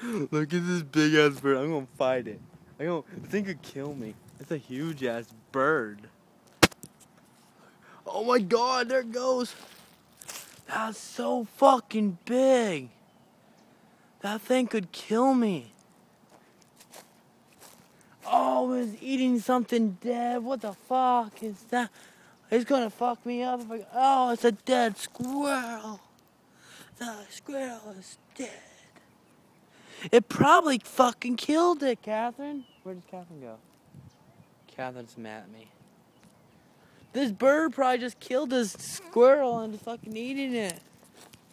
Look at this big ass bird. I'm gonna fight it. The thing could kill me. It's a huge ass bird. Oh my god, there it goes. That's so fucking big. That thing could kill me. Oh, it's eating something dead. What the fuck is that? It's gonna fuck me up. Oh, it's a dead squirrel. The squirrel is dead. It probably fucking killed it, Catherine. Where does Catherine go? Catherine's mad at me. This bird probably just killed this squirrel and is fucking eating it.